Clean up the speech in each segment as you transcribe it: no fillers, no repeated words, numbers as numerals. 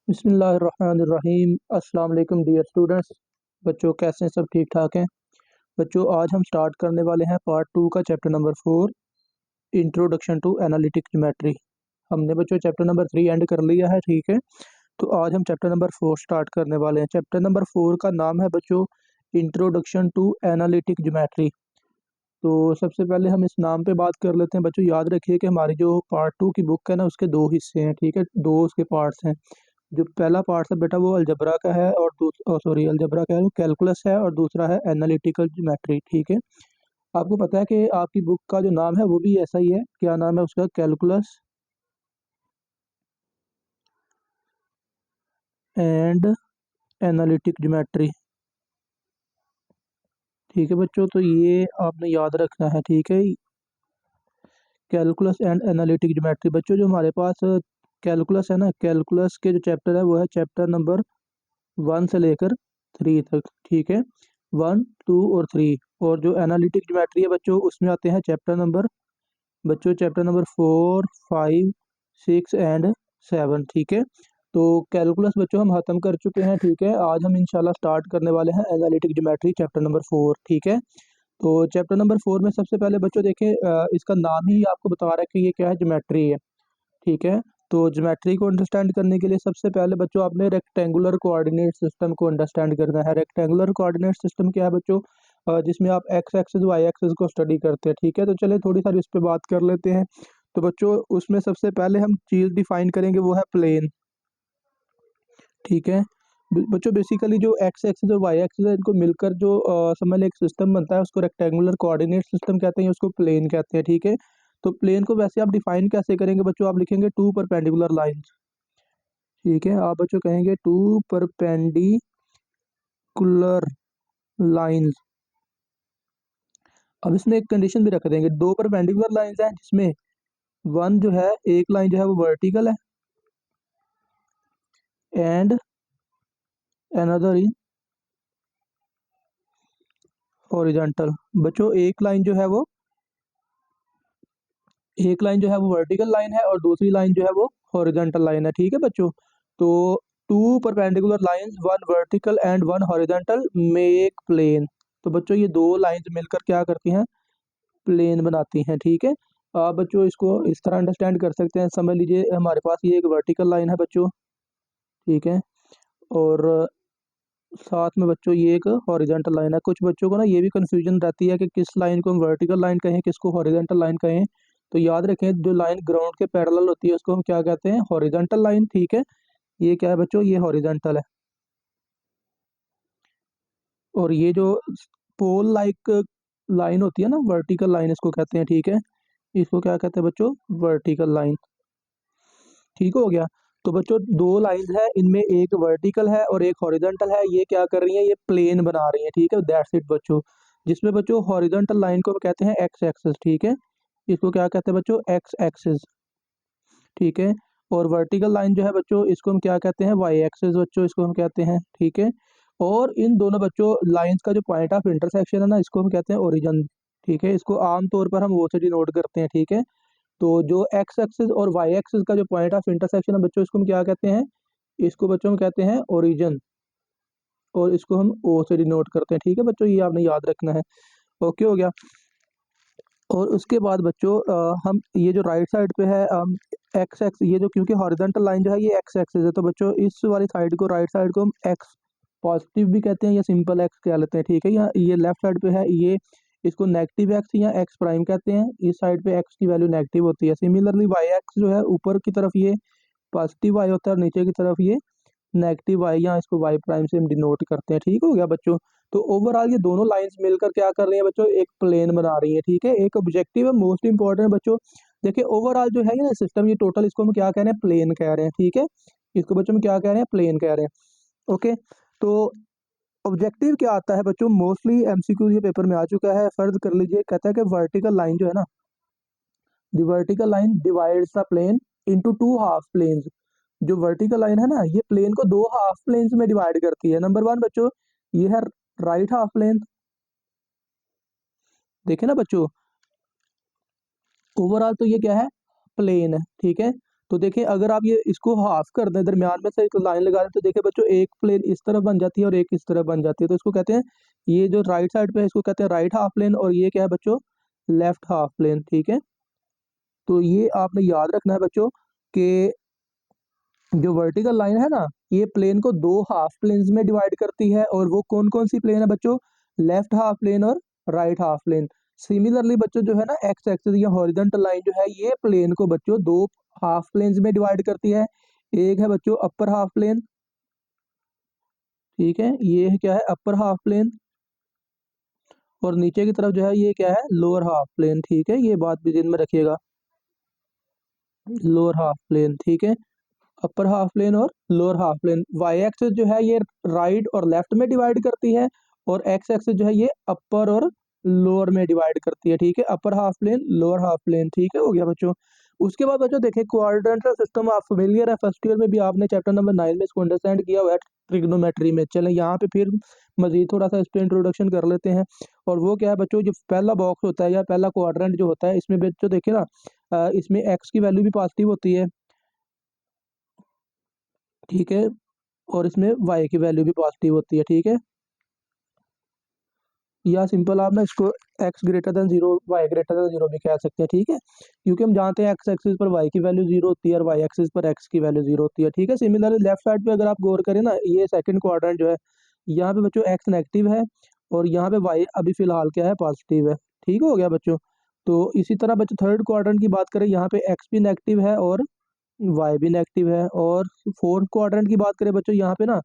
बिस्मिल्लाहिर्रहमानिर्रहीम। अस्सलाम वालेकुम डियर स्टूडेंट्स। बच्चों कैसे हैं? सब ठीक ठाक हैं? बच्चों आज हम स्टार्ट करने वाले हैं पार्ट 2 का chapter number 4, introduction to analytic geometry. हमने बच्चों चैप्टर नंबर 3 एंड कर लिया है, ठीक है। तो आज हम चैप्टर नंबर 4 स्टार्ट करने वाले हैं। चैप्टर नंबर 4 का नाम है बच्चों इंट्रोडक्शन टू एनालिटिक ज्योमेट्री। तो सबसे पहले हम इस नाम पे बात कर लेते हैं। बच्चों याद रखिए कि हमारी जो पार्ट 2 की बुक है ना, उसके दो हिस्से हैं, ठीक है। दो उसके पार्ट्स हैं। जो पहला पार्ट है बेटा वो अलजबरा का है, और अलजबरा का है वो कैलकुलस है, और दूसरा है एनालिटिकल ज्योमेट्री, ठीक है। आपको पता है कि आपकी बुक का जो नाम है वो भी ऐसा ही है। क्या नाम है उसका? कैलकुलस एंड एनालिटिक ज्योमेट्री, ठीक है बच्चों। तो ये आपने याद रखना है, ठीक है। Calculus and analytic geometry. बच्चों जो हमारे पास कैलकुलस है ना, कैलकुलस के जो चैप्टर है वो है चैप्टर नंबर 1 से लेकर 3 तक, ठीक है। 1, 2 और 3। और जो एनालिटिक ज्योमेट्री है बच्चों, उसमें आते हैं चैप्टर नंबर 4, 5, 6 एंड 7, ठीक है। तो कैलकुलस बच्चों हम खत्म कर चुके हैं, ठीक है। आज हम इंशाल्लाह स्टार्ट करने वाले हैं एनालिटिक ज्योमेट्री चैप्टर नंबर 4, ठीक है। तो चैप्टर नंबर 4 में सबसे पहले बच्चों देखें, इसका नाम ही आपको बता रहा है कि ये क्या है, ज्योमेट्री है, ठीक है। तो ज्योमेट्री को अंडरस्टैंड करने के लिए सबसे पहले बच्चों आपने रेक्टेंगुलर कोऑर्डिनेट सिस्टम को अंडरस्टैंड करना है। रेक्टेंगुलर कोऑर्डिनेट सिस्टम क्या है बच्चों? जिसमें आप एक्स एक्सिस वाई एक्सिस को स्टडी करते हैं, ठीक है। तो चलिए थोड़ी सारी उस पर बात कर लेते हैं। तो बच्चों उसमें सबसे पहले हम चीज़ डिफाइन करेंगे, वो है प्लेन, ठीक है। बच्चों बेसिकली जो एक्स एक्सिस और वाई एक्सिस है, इनको मिलकर जो समझ लें एक सिस्टम बनता है, उसको रेक्टेंगुलर कोऑर्डिनेट सिस्टम कहते हैं, उसको प्लेन कहते हैं, ठीक है। तो प्लेन को वैसे आप डिफाइन कैसे करेंगे बच्चों? आप लिखेंगे टू परपेंडिकुलर लाइंस, ठीक है। आप बच्चों कहेंगे टू परपेंडिकुलर लाइंस। अब इसमें एक कंडीशन भी रख देंगे, दो परपेंडिकुलर लाइंस हैं जिसमें वन जो है, एक लाइन जो है वो वर्टिकल है एंड अनदर इज हॉरिजॉन्टल। बच्चों एक लाइन जो है वो वर्टिकल लाइन है, और दूसरी लाइन जो है वो हॉरिजॉन्टल लाइन है, ठीक है बच्चों। तो two perpendicular lines, one vertical and one horizontal, make plane. तो बच्चों ये दो लाइंस मिलकर क्या करती हैं? प्लेन बनाती हैं, ठीक है। आप बच्चों इसको इस तरह अंडरस्टैंड कर सकते हैं। समझ लीजिए हमारे पास ये एक वर्टिकल लाइन है बच्चों, ठीक है। और साथ में बच्चों ये एक हॉरिजॉन्टल लाइन है। कुछ बच्चों को ना ये भी कंफ्यूजन रहती है कि किस लाइन को हम वर्टिकल लाइन कहें, किसको हॉरिजॉन्टल लाइन कहें। तो याद रखें, जो लाइन ग्राउंड के पैरेलल होती है उसको हम क्या कहते हैं? हॉरिजॉन्टल लाइन, ठीक है। ये क्या है बच्चों? ये हॉरिजॉन्टल है। और ये जो पोल लाइक लाइन होती है ना, वर्टिकल लाइन इसको कहते हैं, ठीक है। इसको क्या कहते हैं बच्चों? वर्टिकल लाइन, ठीक हो गया। तो बच्चों दो लाइंस है, इनमें एक वर्टिकल है और एक हॉरिजॉन्टल है। ये क्या कर रही है? ये प्लेन बना रही है, ठीक है। दैट्स इट बच्चों। जिसमें बच्चों हॉरिजॉन्टल लाइन को हम कहते हैं एक्स एक्सिस, ठीक है। इसको क्या कहते हैं बच्चों? एक्स एक्सिस, ठीक है। और वर्टिकल लाइन जो है बच्चों, इसको हम क्या कहते हैं? वाई एक्सिस बच्चों, इसको हम कहते हैं, ठीक है। और इन दोनों बच्चों लाइंस का जो पॉइंट ऑफ इंटरसेक्शन है ना, इसको हम कहते हैं ओरिजिन, ठीक है। इसको आमतौर पर हम वो से डिनोट करते हैं, ठीक है। तो जो एक्स एक्सिस और वाई एक्सिस का जो पॉइंट ऑफ इंटरसेक्शन है बच्चों, इसको हम क्या कहते हैं? इसको बच्चों हम कहते हैं ओरिजिन, और इसको हम ओ से डिनोट करते हैं, ठीक है बच्चों। ये आपने याद रखना है, ओके हो गया। और उसके बाद बच्चों हम ये जो राइट साइड पे है, एक्स एक्स, ये जो क्योंकि हॉरिजॉन्टल लाइन जो है ये एक्स एक्सिस है, तो बच्चों इस वाली साइड को, राइट साइड को हम एक्स पॉजिटिव भी कहते हैं या सिंपल एक्स कह लेते हैं, ठीक है। या ये लेफ्ट साइड पे है, ये इसको नेगेटिव एक्स या एक्स प्राइम कहते हैं। इस साइड पे एक्स की वैल्यू नेगेटिव होती है। सिमिलरली वाई एक्स जो है, ऊपर की तरफ ये पॉजिटिव वाई होता है और नीचे की तरफ ये नेगेटिव वाई, या इसको वाई प्राइम से हम डिनोट करते हैं, ठीक हो गया बच्चों। तो ओवरऑल ये दोनों लाइंस मिलकर क्या कर रही है बच्चों? एक प्लेन बना रही है, ठीक है। एक ऑब्जेक्टिव है, मोस्ट इंपॉर्टेंट बच्चों। देखिए ओवरऑल जो है ये ना सिस्टम, ये टोटल इसको हम क्या कह रहे हैं? प्लेन कह रहे हैं, ठीक है। इसको बच्चों हम क्या कह रहे हैं? प्लेन कह रहे हैं, ओके। तो ऑब्जेक्टिव क्या आता है बच्चों? मोस्टली एमसीक्यू ये पेपर में आ चुका है। फर्ज कर लीजिए, कहता है कि वर्टिकल लाइन जो है ना, the vertical line divides the plane into two half planes. जो वर्टिकल लाइन है ना, ये प्लेन को दो हाफ प्लेन्स में डिवाइड करती है। नंबर वन बच्चों, ये है राइट हाफ प्लेन, देखे ना बच्चों। ओवरऑल तो ये क्या है? प्लेन है, ठीक है। तो देखिए अगर आप ये इसको हाफ कर दें, दरमियान में से एक लाइन लगा दें, तो देखिए बच्चों एक प्लेन इस तरफ बन जाती है और एक इस तरफ बन जाती है। तो इसको कहते हैं, ये जो राइट साइड पे है इसको कहते हैं राइट हाफ प्लेन, और ये क्या है बच्चों, लेफ्ट हाफ प्लेन। ठीक है, तो ये आपने याद रखना है बच्चों कि जो वर्टिकल लाइन है ना, ये प्लेन को दो हाफ प्लेन्स में डिवाइड करती है, और वो कौन कौन सी प्लेन है बच्चों, लेफ्ट हाफ प्लेन और राइट हाफ प्लेन। सिमिलरली बच्चों जो है ना, एक्स एक्सिस या हॉरिजॉन्टल लाइन जो है, ये प्लेन को बच्चों दो हाफ प्लेन्स में डिवाइड करती है। एक है बच्चों अपर हाफ प्लेन, ठीक है, ये है क्या है, अपर हाफ प्लेन, और नीचे की तरफ जो है ये क्या है, लोअर हाफ प्लेन। ठीक है, ये बात भी ध्यान में रखिएगा, लोअर हाफ प्लेन। ठीक है, अपर हाफ प्लेन और lower half plane. Y axis जो है ये राइट और लेफ्ट में डिवाइड करती है, और एक्स एक्सिस जो है ये अपर और लोअर में डिवाइड करती है। ठीक है, upper half plane, lower half plane. ठीक है, हो गया बच्चों। उसके बाद बच्चों देखिए क्वाड्रेंटल सिस्टम आप फेमिलियर है, फर्स्ट ईयर में भी आपने चैप्टर नंबर 9 में इसको अंडरस्टैंड किया हुआ है ट्रिग्नोमेट्री में। चलें यहाँ पे फिर मजीद थोड़ा सा इस पर इंट्रोडक्शन कर लेते हैं। और वो क्या है बच्चों, जो पहला बॉक्स होता है या पहला क्वाड्रेंट जो होता है, इसमें बच्चों देखिए ना, इसमें एक्स की वैल्यू भी पॉजिटिव होती है, ठीक है, और इसमें y की वैल्यू भी पॉजिटिव होती है। ठीक है, या सिंपल आप ना इसको x greater than 0 y greater than 0 भी कह सकते हैं। ठीक है, क्योंकि हम जानते हैं x एक्सिस पर y की वैल्यू 0 होती है और y एक्सिस पर x की वैल्यू 0 होती है। ठीक है, सिमिलरली लेफ्ट साइड पे अगर आप गौर करें ना, ये सेकंड क्वाड्रेंट जो है, यहाँ पे बच्चों x नेगेटिव है, और यहाँ पे y अभी फिलहाल क्या है, पॉजिटिव है। ठीक हो गया बच्चों। तो इसी तरह बच्चों थर्ड क्वाड्रेंट की बात करें, यहाँ पे x भी नेगेटिव है और वाई भी नेगेटिव है। और फोर्थ क्वाड्रेंट की बात करें बच्चों, यहाँ पे ना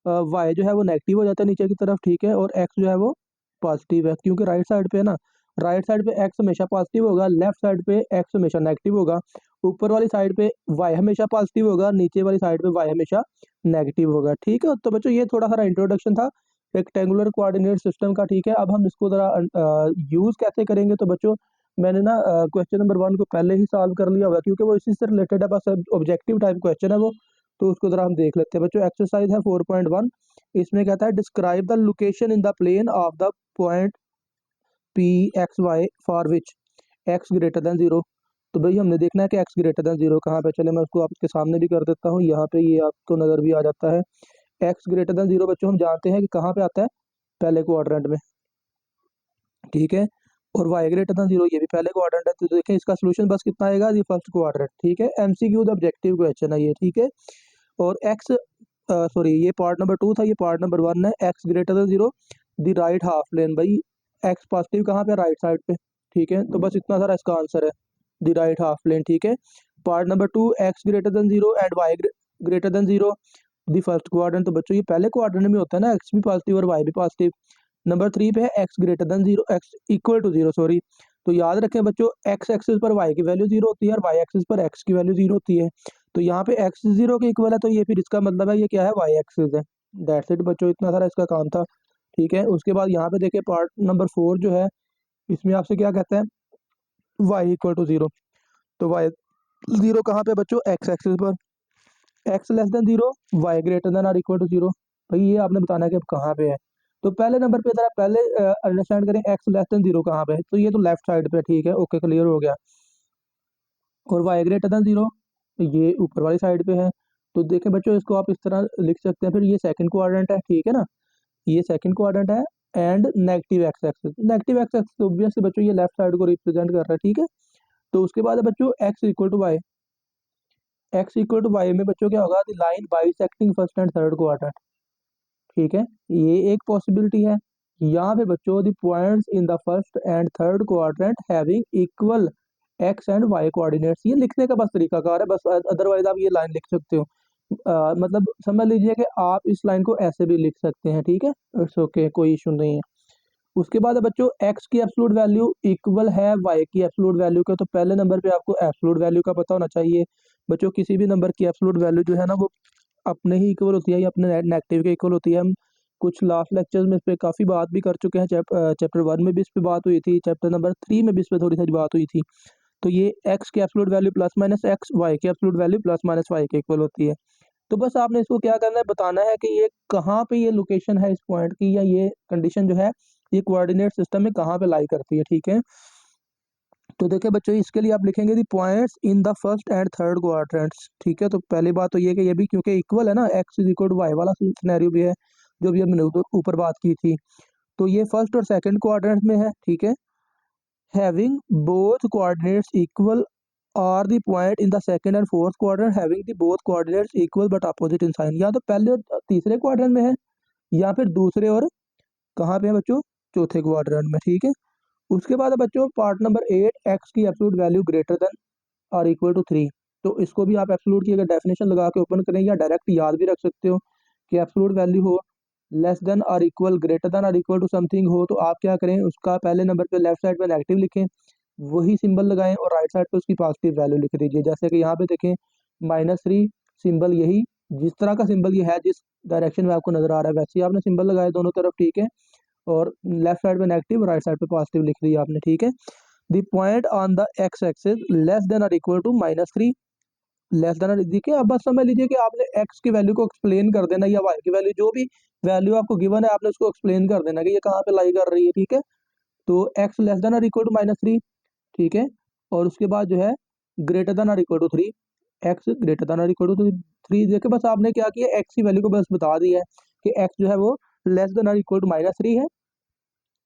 वाई जो है वो नेगेटिव हो जाता है नीचे की तरफ। ठीक है, और एक्स जो है वो पॉजिटिव है, क्योंकि राइट साइड पे है ना, राइट साइड पे एक्स हमेशा पॉजिटिव होगा, लेफ्ट साइड पे एक्स हमेशा नेगेटिव होगा। ऊपर वाली साइड पे वाई हमेशा पॉजिटिव होगा, नीचे वाली साइड पे वाई हमेशा नेगेटिव होगा। ठीक है, तो बच्चों ये थोड़ा सा इंट्रोडक्शन था रेक्टेंगुलर कोऑर्डिनेट सिस्टम का। ठीक है, अब हम इसको जरा यूज कैसे करेंगे। तो बच्चों मैंने ना क्वेश्चन नंबर 1 को पहले ही सॉल्व कर लिया होगा, क्योंकि वो इसी से रिलेटेड है, बस ऑब्जेक्टिव टाइप क्वेश्चन है वो। तो उसको जरा हम देख लेते हैं बच्चों। एक्सरसाइज है 4.1, इसमें कहता है describe the location in the plane of the point P X Y for which X greater than 0। तो भाई हमने देखना है कि एक्स ग्रेटर देन 0 कहाँ पे। चले मैं उसको आपके सामने भी कर देता हूँ, यहाँ पे ये आपको नज़र भी आ जाता है। एक्स ग्रेटर देन 0 बच्चों हम जानते हैं कि कहाँ पे आता है, पहले क्वाड्रेंट में। ठीक है, और वाई ग्रेटर देन 0 ये भी पहले क्वाड्रेंट है। तो देखें इसका सोल्यूशन बस कितना आएगा, ये फर्स्ट क्वाड्रेंट। ठीक है, एमसीक्यू द ऑब्जेक्टिव क्वेश्चन है ये। ठीक है, और एक्स सॉरी ये पार्ट नंबर 2 था, ये पार्ट नंबर 1 है। X greater than 0 the right half plane, भाई एक्स पॉजिटिव कहाँ पे, राइट साइड पे। ठीक है, तो बस इतना सारा इसका आंसर है, द राइट हाफ प्लेन। ठीक है, part number 2 X greater than 0 and Y greater than 0 the first quadrant. तो बच्चों ये पहले क्वाड्रेंट में होता है ना, एक्स भी पॉजिटिव और वाई भी पॉजिटिव। नंबर 3 पे है X greater than 0, X equal to 0 sorry. तो याद रखें बच्चों, एक्स एक्सिस पर वाई की वैल्यू 0 होती है और वाई एक्सिस पर एक्स की वैल्यू 0 होती है। तो यहाँ पे एक्स 0 के इक्वल है, तो ये फिर इसका मतलब है ये क्या है, वाई एक्सिस है। दैट्स इट बच्चों, इतना सारा इसका काम था। ठीक है, उसके बाद यहाँ पे देखिए पार्ट नंबर 4 जो है, इसमें आपसे क्या कहता है, वाई इक्वल टू 0। तो वाई 0 कहाँ पे बच्चों, एक्स एक्सिस पर। X less than 0, Y greater than or equal to 0। भाई ये आपने बताना है कि अब कहाँ पे है। तो पहले नंबर पे जरा पहले अंडरस्टैंड करें, एक्स लेस देन 0 कहाँ पे है, तो ये तो लेफ्ट साइड पे। ठीक है, ओके क्लियर हो गया। और वाई ग्रेटर देन 0 ये ऊपर वाली साइड पे है। तो देखें बच्चों, इसको आप इस तरह लिख सकते हैं, फिर ये सेकंड क्वाड्रेंट है। ठीक है ना, ये सेकंड क्वाड्रेंट है, and negative x axis, negative x axis obviously बच्चों ये लेफ्ट साइड को रिप्रेजेंट कर रहा है। ठीक है, तो उसके बाद है बच्चों X equal to Y. X equal to Y में बच्चों क्या होगा, the line bisecting first and third quadrant. ठीक है, ये एक पॉसिबिलिटी है। यहाँ पे बच्चों the points in the first and third quadrant having equal X and Y coordinates. ये लिखने का बस तरीकाकार है, बस अदरवाइज आप ये लाइन लिख सकते हो। मतलब समझ लीजिए कि आप इस लाइन को ऐसे भी लिख सकते हैं। ठीक है, इट्स ओके, कोई इशू नहीं है। उसके बाद है बच्चों एक्स की एब्सोल्यूट वैल्यू इक्वल है वाई की एब्सोल्यूट वैल्यू के। तो पहले नंबर पे आपको एब्सोल्यूट वैल्यू का पता होना चाहिए बच्चों। किसी भी नंबर की एब्सोल्यूट वैल्यू जो है ना, वो अपने ही इक्वल होती है या अपने नेगेटिव के इक्वल होती है। हम कुछ लास्ट लेक्चर्स में इस पर काफ़ी बात भी कर चुके हैं। चैप्टर 1 में भी इस पर बात हुई थी, चैप्टर नंबर 3 में भी इस पर थोड़ी सारी बात हुई थी। तो ये एक्स की absolute value plus minus x, y की absolute value plus minus y के इक्वल होती है। तो बस आपने इसको क्या करना है, बताना है कि ये कहाँ पे ये लोकेशन है इस पॉइंट की, या ये कंडीशन जो है ये कोऑर्डिनेट सिस्टम में कहाँ पे लाई करती है। ठीक है, तो देखिए बच्चों इसके लिए आप लिखेंगे the points in the first and third quadrants. ठीक है, तो पहली बात तो ये कि ये भी क्योंकि इक्वल है ना, X is equal to Y वाला सिनेरियो भी है जो भी हमने ऊपर बात की थी। तो ये फर्स्ट और सेकंड क्वाड्रेंट में है। ठीक है, having both coordinates equal are the point in the second and fourth quadrant having the both coordinates equal but opposite in sign। या तो पहले और तीसरे क्वाड्रेंट में है या फिर दूसरे और कहाँ पे है बच्चों, चौथे क्वाड्रेंट में। ठीक है, उसके बाद है बच्चों पार्ट नंबर 8, एक्स की एब्सोल्यूट वैल्यू ग्रेटर देन और इक्वल टू 3। तो इसको भी आप एब्सोल्यूट की अगर डेफिनेशन लगा के ओपन करें या डायरेक्ट याद भी रख सकते हो कि एब्सोल्यूट वैल्यू हो लेस देन और इक्वल, ग्रेटर देन और इक्वल टू समथिंग हो, तो आप क्या करें, उसका पहले नंबर पे लेफ्ट साइड पे नेगेटिव लिखें, वही सिंबल लगाएं और राइट साइड पे उसकी पॉजिटिव वैल्यू लिख दीजिए। जैसे कि यहाँ पे देखें -3 सिंबल, यही जिस तरह का सिंबल ये है, जिस डायरेक्शन में आपको नजर आ रहा है वैसे ही आपने सिंबल लगाए दोनों तरफ। ठीक है, और लेफ्ट साइड पे नेगेटिव, राइट साइड पे पॉजिटिव लिख दिया आपने। ठीक है, the point on the x axis less than और इक्वल टू -3 लेस देन। देखिए अब बस समझ लीजिए कि आपने एक्स की वैल्यू को एक्सप्लेन कर देना या वाई की वैल्यू, जो भी वैल्यू आपको गिवन है आपने उसको एक्सप्लेन कर देना कि ये कहाँ पे लाई कर रही है। ठीक है, तो एक्स लेस देन और इक्वल टू -3। ठीक है, और उसके बाद जो है ग्रेटर देन और equal to 3, X greater than और इक्वल टू 3। देखिए बस आपने क्या किया, एक्स की वैल्यू को बस बता दिया है कि एक्स जो है वो लेस देन और इक्वल टू -3 है,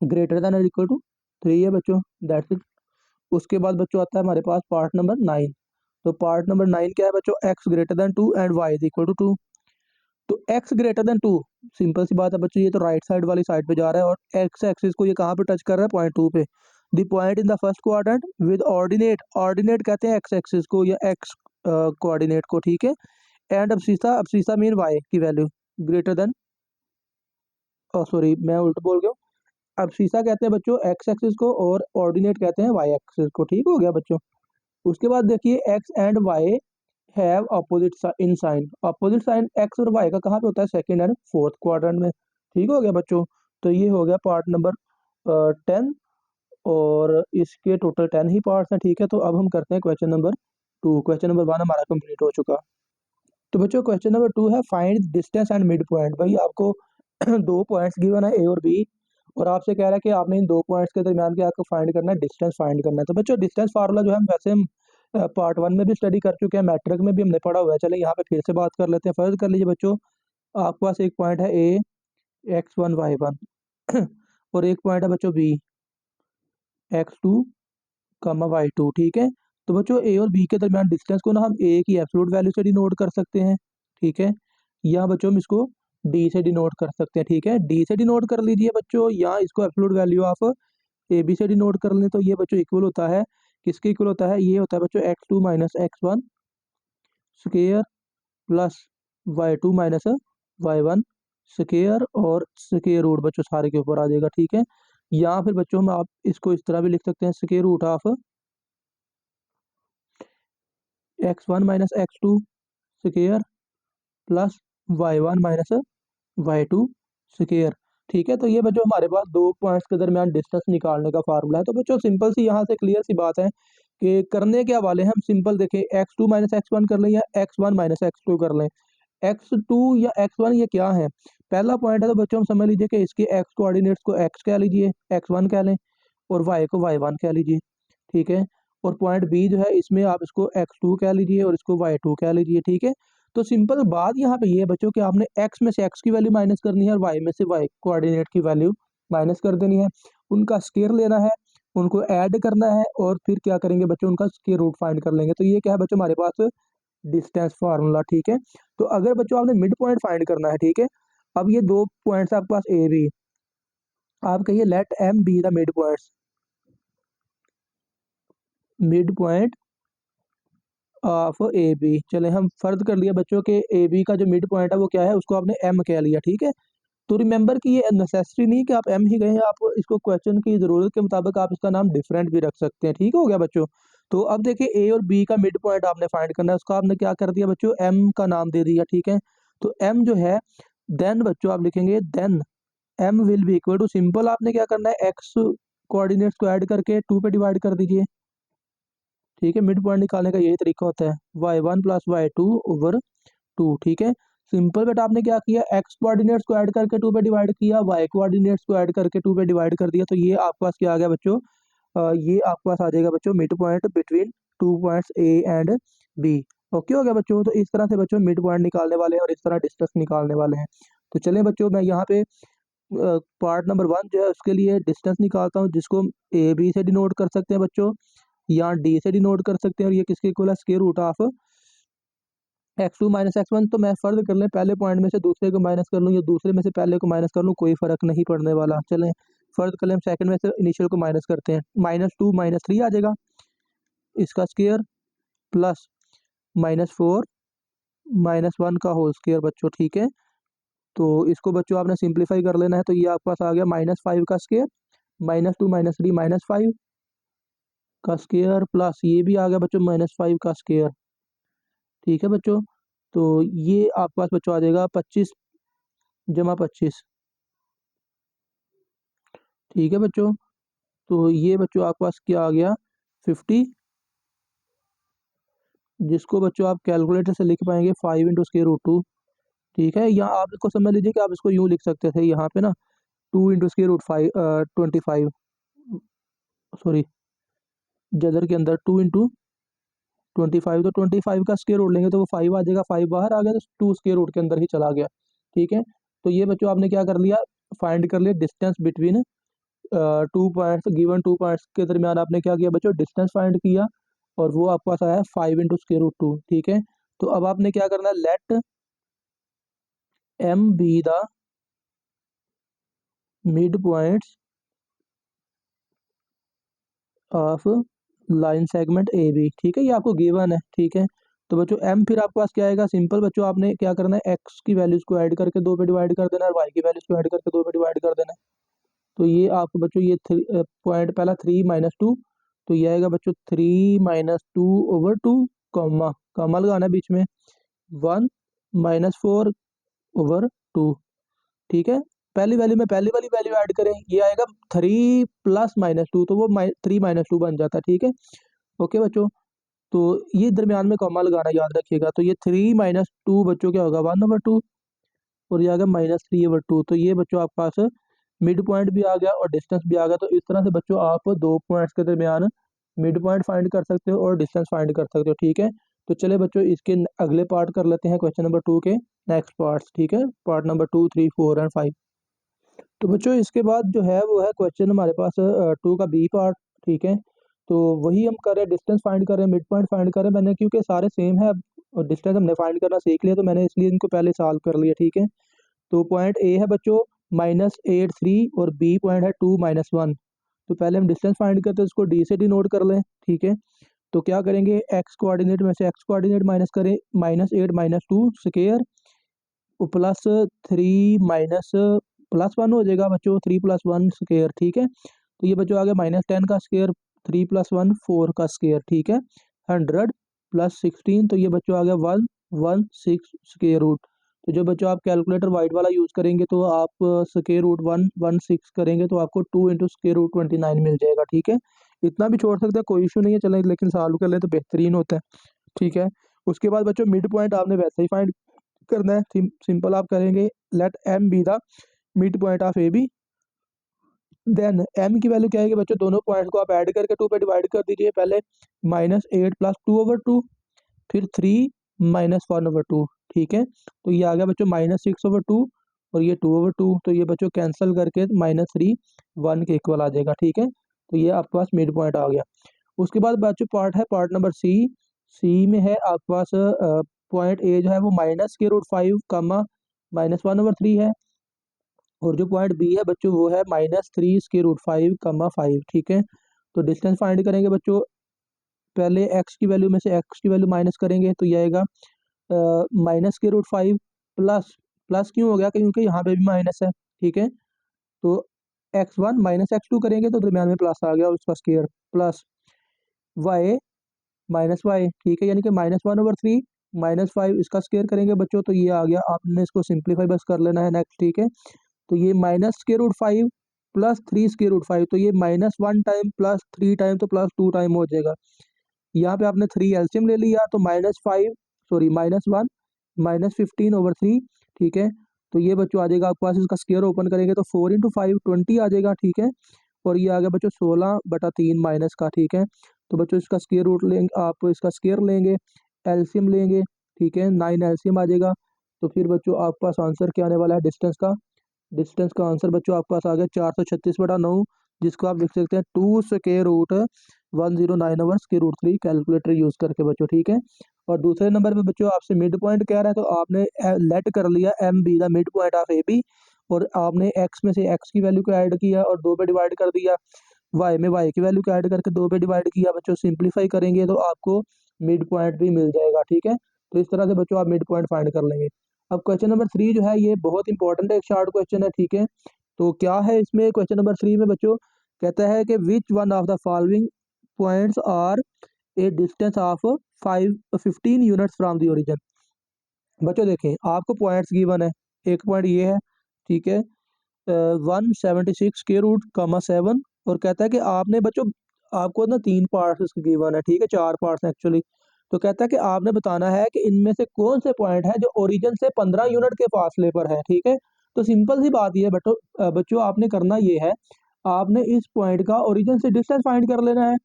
ग्रेटर देन और इक्वल टू 3 है बच्चों, दैट्स इट। उसके बाद बच्चों आता है हमारे पास पार्ट नंबर 9। तो पार्ट नंबर 9 क्या है बच्चों, X greater than 2 and Y is equal to 2। तो एक्स ग्रेटर देन 2, सिंपल सी बात है बच्चों, ये तो राइट साइड वाली साइड पे जा रहा है और एक्स एक्सिस को ये कहाँ पे टच कर रहा है, पॉइंट 2 पे। The point in the first quadrant with ordinate, ordinate कहते हैं एक्स एक्सिस को या एक्स कोऑर्डिनेट को। ठीक है, एंड अब्सिसा मीन वाई की वैल्यू ग्रेटर देन, सॉरी मैं उल्टा बोल गया, अब्सिसा कहते हैं बच्चों एक्स एक्सिस को और ऑर्डिनेट कहते हैं वाई एक्सिस को। ठीक हो गया बच्चों। उसके बाद देखिए X and Y have opposite in sign, opposite sign X और वाई का कहाँ पे होता है, सेकंड एंड फोर्थ क्वाड्रेंट में। ठीक हो गया बच्चों। तो ये हो गया पार्ट नंबर 10 और इसके टोटल 10 ही पार्ट्स हैं। ठीक है, तो अब हम करते हैं क्वेश्चन नंबर 2। क्वेश्चन नंबर 1 हमारा कंप्लीट हो चुका। तो बच्चों क्वेश्चन नंबर 2 है find distance and mid point. भाई आपको दो पॉइंट्स गिवन है ए और बी, और आपसे कह रहा है कि आपने इन दो पॉइंट्स के दरमियान क्या आपको फाइंड करना है, डिस्टेंस फाइंड करना है। तो बच्चों डिस्टेंस फार्मूला जो है हम वैसे हम पार्ट 1 में भी स्टडी कर चुके हैं, मैट्रिक में भी हमने पढ़ा हुआ है, चले यहाँ पे फिर से बात कर लेते हैं। फर्ज कर लीजिए बच्चों आपके पास एक पॉइंट है ए x1 y1 और एक पॉइंट है बच्चों बी x2 y2। ठीक है, तो बच्चों ए और बी के दरमियान डिस्टेंस को ना हम ए की एब्सोल्यूट वैल्यू से डिनोट कर सकते हैं। ठीक है, या बच्चों हम इसको डी से डिनोट कर सकते हैं। ठीक है, डी से डिनोट कर लीजिए बच्चों, या इसको absolute value of A B से डिनोट कर लें। तो ये बच्चों इक्वल होता है, किसके इक्वल होता है, ये होता है बच्चों x2 minus x1 square plus y2 minus y1 square और स्क्वायर रूट बच्चों सारे के ऊपर आ जाएगा। ठीक है, या फिर बच्चों हम आप इसको इस तरह भी लिख सकते हैं, square root of x1 minus x2 square plus y1 minus y2 square. ठीक है, तो ये बच्चों हमारे पास दो पॉइंट्स के दरमियान डिस्टेंस निकालने का फार्मूला है। तो बच्चों सिंपल सी यहाँ से क्लियर सी बात है कि करने क्या वाले हैं हम, सिंपल देखें x2 माइनस x1 कर लें या x1 माइनस x2 कर लें। x2 या x1 ये क्या है, पहला पॉइंट है, तो बच्चों हम समझ लीजिए कि इसके x कोऑर्डिनेट्स को x कह लीजिए, x1 कह लें, और y को y1 कह लीजिए। ठीक है, और पॉइंट बी जो है इसमें आप इसको x2 कह लीजिए और इसको y2 कह लीजिए। ठीक है, तो सिंपल बात यहाँ पे ये है बच्चों कि आपने x में से x की वैल्यू माइनस करनी है और y में से y कोऑर्डिनेट की वैल्यू माइनस कर देनी है, उनका स्क्वायर लेना है, उनको ऐड करना है और फिर क्या करेंगे बच्चों, उनका स्क्वायर रूट फाइंड कर लेंगे। तो ये क्या है बच्चों हमारे पास डिस्टेंस फार्मूला। ठीक है, तो अगर बच्चों आपने मिड पॉइंट फाइंड करना है, ठीक है, अब ये दो पॉइंट्स आपके पास ए बी, आप कहिए let M be the mid points, mid point of A B. चले हम फर्ज कर लिया बच्चों के ए बी का जो मिड पॉइंट है वो क्या है, उसको आपने एम कह लिया। ठीक है, तो रिमेंबर कि ये नेसेसरी नहीं कि आप एम ही गए, आप इसको क्वेश्चन की जरूरत के मुताबिक आप इसका नाम डिफरेंट भी रख सकते हैं। ठीक हो गया बच्चों। तो अब देखिए ए और बी का मिड पॉइंट आपने फाइंड करना है, उसका आपने क्या कर दिया बच्चों, एम का नाम दे दिया। ठीक है, तो एम जो है देन बच्चों आप लिखेंगे then M will be equal to, simple आपने क्या करना है, एक्स कोऑर्डिनेट्स को ऐड करके 2 पे डिवाइड कर दीजिए। ठीक है, मिड पॉइंट निकालने का यही तरीका होता है, y1 प्लस y2 ओवर 2। ठीक है, सिंपल बेटा आपने क्या किया, एक्स कोऑर्डिनेट्स को ऐड करके 2 पे डिवाइड किया, वाई कोऑर्डिनेट्स को ऐड करके 2 पे डिवाइड कर दिया, तो ये आपके पास क्या आ गया बच्चों, ये आपके पास आ जाएगा बच्चों mid point between 2 points A and B. Okay हो गया बच्चों। तो इस तरह से बच्चों मिड पॉइंट निकालने वाले हैं और इस तरह डिस्टेंस निकालने वाले हैं। तो चलें बच्चों, मैं यहाँ पे पार्ट नंबर 1 जो है उसके लिए डिस्टेंस निकालता हूँ, जिसको ए बी से डिनोट कर सकते हैं बच्चों, या डी से डिनोट कर सकते हैं, और ये किसके इक्वल है, square root of x2 minus x1। तो मैं फर्ज कर लें पहले पॉइंट में से दूसरे को माइनस कर लूँ या दूसरे में से पहले को माइनस कर लूँ, कोई फर्क नहीं पड़ने वाला। चलें फर्ज कर लें हम सेकंड में से इनिशियल को माइनस करते हैं, -2 -3 आ जाएगा इसका स्क्वायर, प्लस -4 -1 का होल स्क्वायर बच्चों। ठीक है, तो इसको बच्चों आपने सिंप्लीफाई कर लेना है। तो ये आपके पास आ गया -5 का स्क्वायर, -2 -3 -5 का स्क्वायर, प्लस ये भी आ गया बच्चों -5 का स्क्वायर। ठीक है बच्चों, तो ये आपके पास बच्चों आ जाएगा 25 जमा 25। ठीक है बच्चों, तो ये बच्चों आपके पास क्या आ गया 50, जिसको बच्चों आप कैलकुलेटर से लिख पाएंगे 5 इंटू स्क्वायर रूट 2। ठीक है, या आप इसको समझ लीजिए कि आप इसको यूँ लिख सकते थे यहाँ पे ना 2 इंटू स्क्वायर रूट 25, सॉरी जदर के अंदर 2 इंटू 25, तो 25 का स्क्वायर रूट लेंगे तो वो 5 आ जाएगा, 5 बाहर आ गया तो 2 स्क्वायर रूट के अंदर ही चला गया। ठीक है, तो ये बच्चों आपने क्या कर लिया, फाइंड कर लिया distance between 2 points, given 2 points के दरमियान आपने क्या किया बच्चों, डिस्टेंस फाइंड किया, और वो आपके पास आया 5 इंटू स्क्वायर रूट 2। ठीक है, तो अब आपने क्या करना है, let M be the mid points of line segment A B. ठीक है, ये आपको गिवन है। ठीक है, तो बच्चों एम फिर आपके पास क्या आएगा, सिंपल बच्चों आपने क्या करना है, एक्स की वैल्यूज को ऐड करके 2 पे डिवाइड कर देना है और वाई की वैल्यूज को ऐड करके 2 पे डिवाइड कर देना है। तो ये आपको बच्चों ये पॉइंट पहला 3 -2, तो ये आएगा बच्चों 3 -2/2, कॉमा लगाना है बीच में, 1 -4/2। ठीक है, पहली वैल्यू में पहली वाली वैल्यू ऐड करें, ये आएगा 3 प्लस -2, तो वो 3 -2 बन जाता है। ठीक है, ओके बच्चों, तो ये दरमियान में कॉमा लगाना याद रखिएगा। तो ये 3 -2 बच्चों क्या होगा 1/2, और ये आ गया -3/2। तो ये बच्चों आपके पास मिड पॉइंट भी आ गया और डिस्टेंस भी आ गया। तो इस तरह से बच्चों आप दो पॉइंट्स के दरमियान मिड पॉइंट फाइंड कर सकते हो और डिस्टेंस फाइंड कर सकते हो। ठीक है, तो चले बच्चों इसके अगले पार्ट कर लेते हैं, क्वेश्चन नंबर 2 के नेक्स्ट पार्ट्स। ठीक है, पार्ट नंबर 2, 3, 4 एंड 5। तो बच्चों इसके बाद जो है वो है क्वेश्चन हमारे पास 2 का बी पार्ट। ठीक है, तो वही हम कर रहे हैं, डिस्टेंस फाइंड कर रहे हैं, मिड पॉइंट फाइंड कर रहे हैं। मैंने क्योंकि सारे सेम है और डिस्टेंस हमने फाइंड करना सीख लिया, तो मैंने इसलिए इनको पहले सॉल्व कर लिया। ठीक है, तो पॉइंट ए है बच्चों -8 3 और बी पॉइंट है 2 -1। तो पहले हम डिस्टेंस फाइंड करते हैं, उसको डी से डिनोट कर लें। ठीक है, तो क्या करेंगे, एक्स कोऑर्डिनेट में से एक्स कोऑर्डिनेट माइनस करें, -8 -2 स्क्वायर प्लस 3 माइनस +1 हो जाएगा बच्चों, 3 + 1 स्क्वायर। ठीक है, तो ये बच्चों आ गया -10 का स्क्वायर, 3 + 1 4 का स्क्वायर। ठीक है, 100 + 16, तो ये बच्चों आ गया 116 स्क्वायर रूट। तो जो बच्चों आप कैलकुलेटर वाइट वाला यूज़ करेंगे तो आप स्क्वायर रूट 116 करेंगे तो आपको 2 इंटू स्क्वायर रूट 29 मिल जाएगा। ठीक है, इतना भी छोड़ सकते हैं, कोई इशू नहीं है, चलें लेकिन सॉल्व कर लें तो बेहतरीन होता है। ठीक है, उसके बाद बच्चों मिड पॉइंट आपने वैसे ही फाइंड करना है, सिंपल आप करेंगे, let M be the mid point of A B. Then M की वैल्यू क्या है कि बच्चों दोनों पॉइंट्स को आप ऐड करके 2 पे डिवाइड कर दीजिए। पहले -8 + 2/2, फिर 3 -1/2। ठीक है, तो ये आ गया बच्चों -6/2 और ये 2/2। तो ये बच्चों कैंसिल करके -3 1 के इक्वल आ जाएगा। ठीक है, तो ये आपके पास मिड पॉइंट आ गया। उसके बाद बच्चों पार्ट है पार्ट नंबर सी। सी में है आपके पास पॉइंट ए जो है वो -√5 -1/3 है, और जो पॉइंट बी है बच्चों वो है -3√5 5। ठीक है, तो डिस्टेंस फाइंड करेंगे बच्चों, पहले एक्स की वैल्यू में से एक्स की वैल्यू माइनस करेंगे तो ये आएगा -√5 प्लस, प्लस क्यों हो गया क्योंकि यहाँ पे भी माइनस है। ठीक है, तो x1 -x2 करेंगे तो दरमियान में प्लस आ गया और उसका स्क्वायर, प्लस y -y। ठीक है, यानी कि -1/3 -5 इसका स्क्वायर करेंगे बच्चों तो ये आ गया, आपने इसको सिंप्लीफाई बस कर लेना है नेक्स्ट। ठीक है, तो ये -√5 प्लस 3√5, तो ये -1 टाइम प्लस 3 टाइम तो +2 टाइम हो जाएगा। यहाँ पे आपने 3 एलसीएम ले लिया तो -1 -15/3। ठीक है, तो ये बच्चों आ जाएगा आपके पास, इसका स्क्वायर ओपन करेंगे तो 4 × 5 20 आ जाएगा। ठीक है, और ये आ गया बच्चों 16/3 माइनस का, ठीक है। तो बच्चों इसका स्क्वायर रूट लेंगे, आप इसका स्क्वायर लेंगे, एलसीएम लेंगे, ठीक है, 9 एलसीएम आ जाएगा। तो फिर बच्चों आपके पास आंसर क्या आने वाला है डिस्टेंस का आंसर बच्चों आपके पास आ गया 436/9, जिसको आप लिख सकते हैं 2 square root 1009 over square root 3 calculator use करके बच्चों, ठीक है। और दूसरे नंबर पे बच्चों आपसे मिड पॉइंट कह रहा है, तो आपने लेट कर लिया M be the mid point of A B, और आपने एक्स में से एक्स की वैल्यू को ऐड किया और 2 पे डिवाइड कर दिया, वाई में वाई की वैल्यू को ऐड करके 2 पे डिवाइड किया बच्चों। सिंप्लीफाई करेंगे तो आपको मिड पॉइंट भी मिल जाएगा, ठीक है। तो इस तरह से बच्चों आप मिड पॉइंट फाइंड कर लेंगे। अब क्वेश्चन नंबर 3 जो है ये बहुत इंपॉर्टेंट है, एक शॉर्ट क्वेश्चन है, ठीक है। तो क्या है इसमें क्वेश्चन नंबर 3 में बच्चों, कहता है कि which one of the following points are a distance of 15 units from the origin. बच्चों देखें आपको पॉइंट्स गिवन है, एक पॉइंट ये है, ठीक है, 176 स्क्वायर रूट कमा 7, और कहता है कि आपने बच्चों आपको ना 3 पार्ट्स इसके गिवन है, ठीक है, 4 पार्ट्स एक्चुअली। तो कहता है कि आपने बताना है कि इनमें से कौन से पॉइंट है जो ओरिजिन से 15 यूनिट के फासले पर है, ठीक है। तो सिंपल सी बात ये है बच्चों आपने करना ये है, आपने इस पॉइंट का ओरिजिन से डिस्टेंस फाइंड कर लेना है।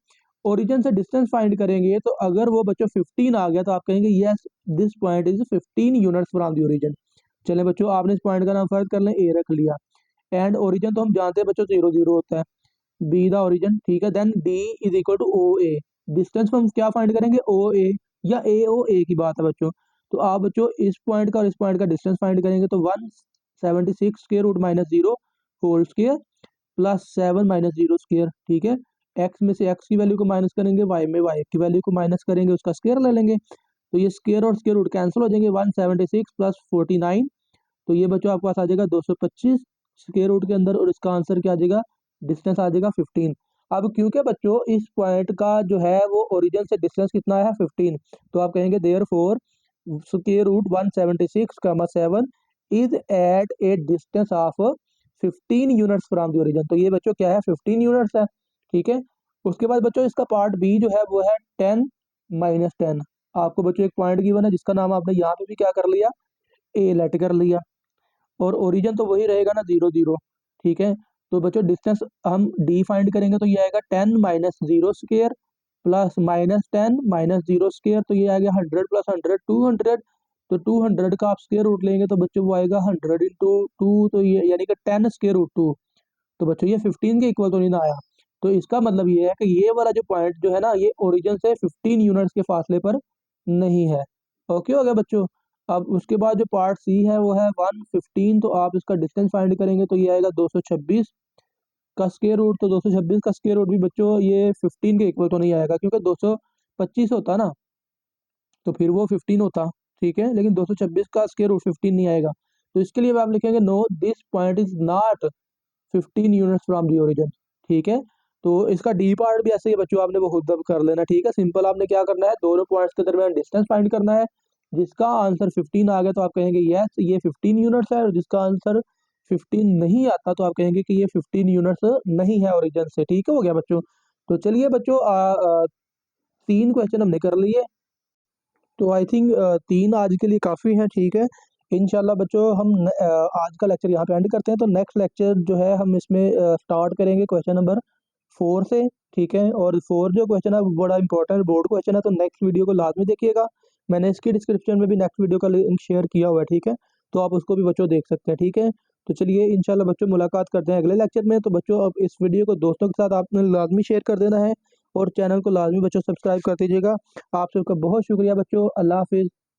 ओरिजिन से डिस्टेंस फाइंड करेंगे तो अगर वो बच्चों 15 आ गया तो आप कहेंगे yes this point is 15 units from the origin. चले बच्चों आपने इस पॉइंट का नाम फर्ज कर लें, ए रख लिया, एंड ओरिजिन तो हम जानते हैं बच्चों 0 0 होता है, बी द ओरिजिन, ठीक है। Then D is equal to O A, distance में हम क्या फाइंड करेंगे, ओ ए, या ए ओ ए की बात है बच्चों। तो आप बच्चों इस पॉइंट का और इस पॉइंट का डिस्टेंस फाइंड करेंगे तो 176 square root minus 0 whole square plus 7 minus 0 square, ठीक है। एक्स में से एक्स की वैल्यू को माइनस करेंगे, वाई में वाई की वैल्यू को माइनस करेंगे, उसका स्क्वायर ले लेंगे, तो ये स्क्वायर और स्क्वायर रूट कैंसिल हो जाएंगे, 176 प्लस 49, तो ये बच्चों आपके पास आ जाएगा 225 स्क्वायर रूट के अंदर, और इसका आंसर क्या आ जाएगा, डिस्टेंस आ जाएगा 15। अब क्योंकि बच्चों इस पॉइंट का जो है वो ओरिजिन से डिस्टेंस कितना है 15, तो आप कहेंगे therefore square root 176,7 is at a distance of 15 units from the origin. तो ये बच्चों क्या है 15 यूनिट्स है, ठीक है। उसके बाद बच्चों इसका पार्ट बी जो है वो है 10 माइनस 10। आपको बच्चों एक पॉइंट गिवन है जिसका नाम आपने यहाँ पे भी क्या कर लिया, ए लेट कर लिया, और ओरिजिन तो वही रहेगा ना 0 0, ठीक है। तो बच्चों डिस्टेंस हम डी फाइंड करेंगे तो ये आएगा 10 minus 0 square plus minus 10 minus 0 square, तो ये आ गया 100 प्लस 100 200, तो 200 का आप स्क्वायर रूट लेंगे तो बच्चों वो आएगा 100 इंटू 2, तो ये यानी कि 10 स्क्वायर रूट 2, तो बच्चों ये 15 के इक्वल तो नहीं ना आया। तो इसका मतलब ये है कि ये वाला जो पॉइंट जो है ना ये ओरिजिन से 15 यूनिट्स के फासले पर नहीं है। ओके हो गया बच्चों। अब उसके बाद जो पार्ट सी है वो है 115, तो आप इसका डिस्टेंस फाइंड करेंगे तो ये आएगा 226 का स्क्वायर रूट, तो 226 का स्क्वायर रूट भी बच्चों ये 15 के इक्वल तो नहीं आएगा, क्योंकि 225 होता ना तो फिर वो 15 होता, ठीक है, लेकिन 226 का स्क्वायर रूट 15 नहीं आएगा। तो इसके लिए आप लिखेंगे no this point is not 15 units from the origin, ठीक है। तो इसका डी पार्ट भी ऐसे ही बच्चों आपने वो खुद अब कर लेना, ठीक है। सिंपल आपने क्या करना है, दोनों पॉइंट्स के दरमियान डिस्टेंस फाइंड करना है, जिसका आंसर 15 आ गया तो आप कहेंगे यस ये 15 यूनिट्स है, और जिसका आंसर 15 नहीं आता तो आप कहेंगे कि ये 15 यूनिट्स नहीं है ओरिजिन से, ठीक है हो गया बच्चों। तो चलिए बच्चों 3 क्वेश्चन हमने कर लिए, तो आई थिंक 3 आज के लिए काफ़ी हैं, ठीक है। इंशाल्लाह बच्चों हम आज का लेक्चर यहाँ पे एंड करते हैं, तो नेक्स्ट लेक्चर जो है हम इसमें स्टार्ट करेंगे क्वेश्चन नंबर 4 से, ठीक है। और 4 जो क्वेश्चन है वो बड़ा इंपॉर्टेंट बोर्ड क्वेश्चन है, तो नेक्स्ट वीडियो को लाजमी देखिएगा। मैंने इसकी डिस्क्रिप्शन में भी नेक्स्ट वीडियो का लिंक शेयर किया हुआ है, ठीक है, तो आप उसको भी बच्चों देख सकते हैं, ठीक है। तो चलिए इंशाल्लाह बच्चों मुलाकात करते हैं अगले लेक्चर में। तो बच्चों अब इस वीडियो को दोस्तों के साथ आपने लाजमी शेयर कर देना है, और चैनल को लाजमी बच्चों सब्सक्राइब कर दीजिएगा। आप सबका बहुत शुक्रिया बच्चों, अल्लाह हाफिज़।